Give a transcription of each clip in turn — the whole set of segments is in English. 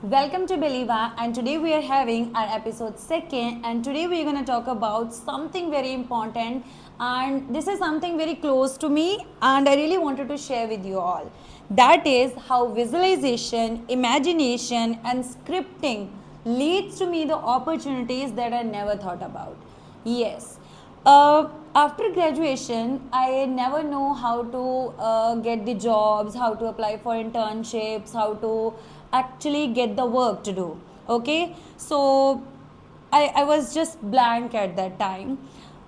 Welcome to Believa, and today we are having our episode second. And today we are going to talk about something very important, and this is something very close to me, and I really wanted to share with you all. That is how visualization, imagination, and scripting leads to me the opportunities that I never thought about. Yes, after graduation, I never know how to get the jobs, how to apply for internships, how to actually get the work to do. Okay, so I was just blank at that time,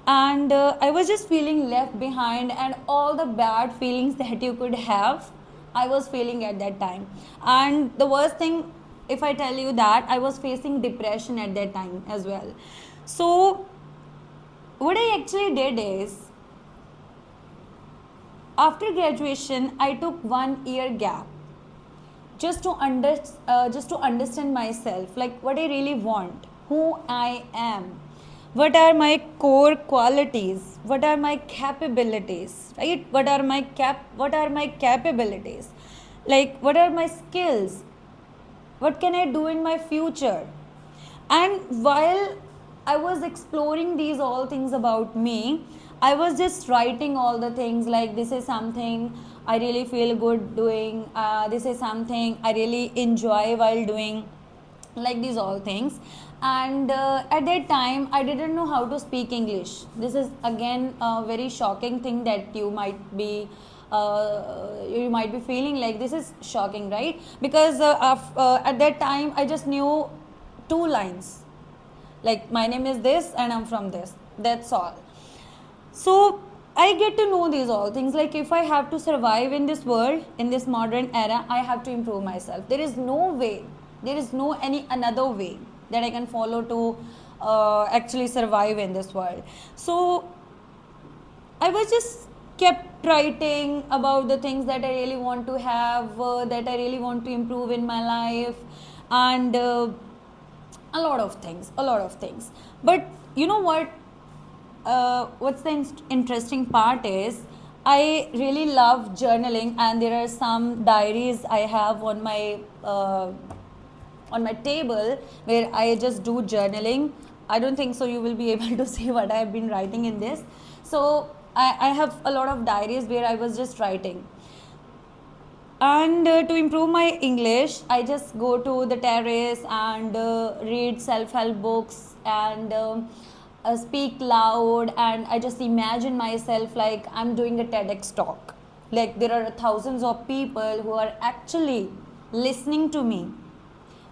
and I was just feeling left behind, and all the bad feelings that you could have, I was feeling at that time. And the worst thing, if I tell you that, I was facing depression at that time as well. So what I actually did is, after graduation, I took 1 year gap just to understand myself, like what I really want, who I am, what are my core qualities, what are my capabilities, right? What are my capabilities, like what are my skills, what can I do in my future. And while I was exploring these all things about me, I was just writing all the things, like this is something I really feel good doing, this is something I really enjoy while doing, like these all things. And at that time I didn't know how to speak English. This is again a very shocking thing that you might be feeling like this is shocking, right? Because at that time I just knew 2 lines, like my name is this and I'm from this, that's all. So I get to know these all things, like if I have to survive in this world, in this modern era, I have to improve myself. There is no way, there is no any another way that I can follow to actually survive in this world. So I was just kept writing about the things that I really want to have, that I really want to improve in my life, and a lot of things, a lot of things. But you know what? What's the interesting part is, I really love journaling, and there are some diaries I have on my table where I just do journaling. I don't think so you will be able to see what I have been writing in this. So I have a lot of diaries where I was just writing. And to improve my English, I just go to the terrace and read self-help books, and speak loud, and I just imagine myself like I'm doing a TEDx talk. Like there are thousands of people who are actually listening to me.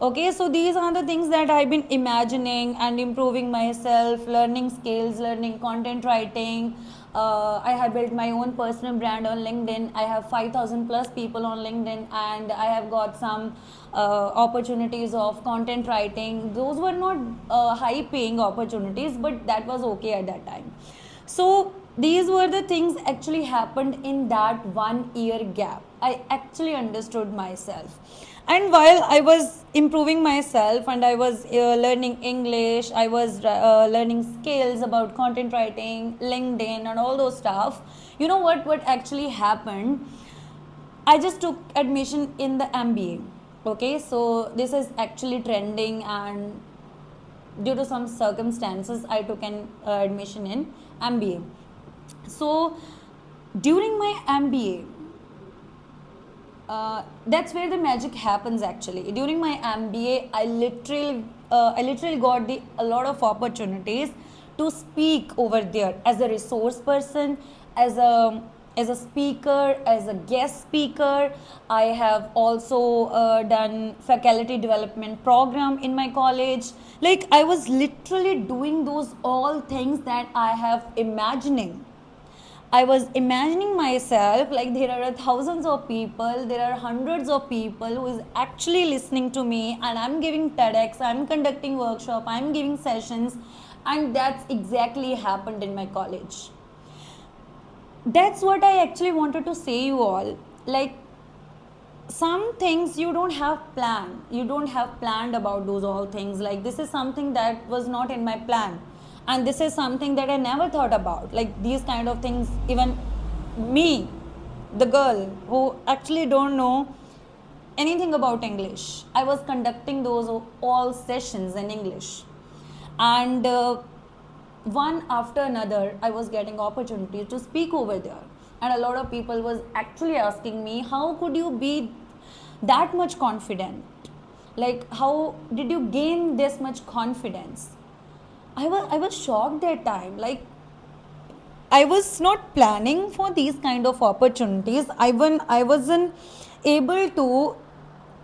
Okay, so these are the things that I've been imagining and improving myself, learning skills, learning content writing. I have built my own personal brand on LinkedIn. I have 5,000 plus people on LinkedIn, and I have got some opportunities of content writing. Those were not high paying opportunities, but that was okay at that time. So these were the things actually happened in that 1 year gap. I actually understood myself. And while I was improving myself and I was learning English, I was learning skills about content writing, LinkedIn, and all those stuff. You know what actually happened? I just took admission in the MBA. Okay, so this is actually trending, and due to some circumstances, I took an admission in MBA. So during my MBA, that's where the magic happens actually. During my MBA, I literally got a lot of opportunities to speak over there as a resource person, as a speaker, as a guest speaker. I have also done faculty development program in my college. Like I was literally doing those all things that I have imagining. I was imagining myself like there are thousands of people, there are hundreds of people who is actually listening to me, and I'm giving TEDx, I'm conducting workshop, I'm giving sessions, and that's exactly happened in my college. That's what I actually wanted to say you all. Like some things you don't have planned, you don't have planned about those all things. Like this is something that was not in my plan, and this is something that I never thought about, like these kind of things. Even me, the girl who actually don't know anything about English. I was conducting those all sessions in English, and one after another, I was getting opportunities to speak over there, and a lot of people was actually asking me, how could you be that much confident? Like, how did you gain this much confidence? I was shocked that time. Like, I was not planning for these kind of opportunities. I wasn't able to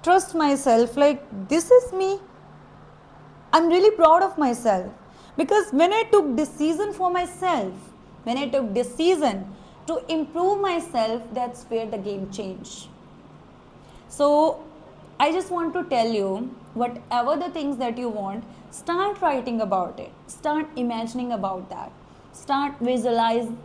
trust myself. Like, this is me. I'm really proud of myself, because when I took decision for myself, when I took decision to improve myself, that's where the game changed. So I just want to tell you, whatever the things that you want, start writing about it. Start imagining about that. Start visualizing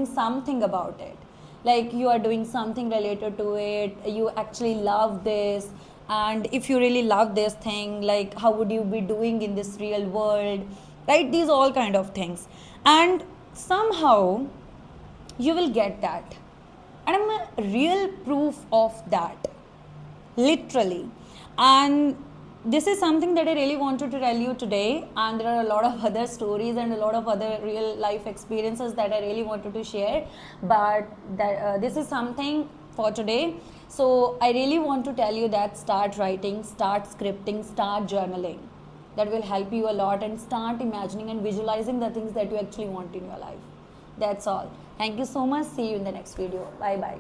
something about it. Like, you are doing something related to it. You actually love this, and if you really love this thing, like, how would you be doing in this real world? Right? These all kind of things, and somehow you will get that. And I'm a real proof of that, literally. And this is something that I really wanted to tell you today, and there are a lot of other stories and a lot of other real life experiences that I really wanted to share, but this is something for today. So I really want to tell you that start writing, start scripting, start journaling. That will help you a lot, and start imagining and visualizing the things that you actually want in your life. That's all. Thank you so much. See you in the next video. Bye bye.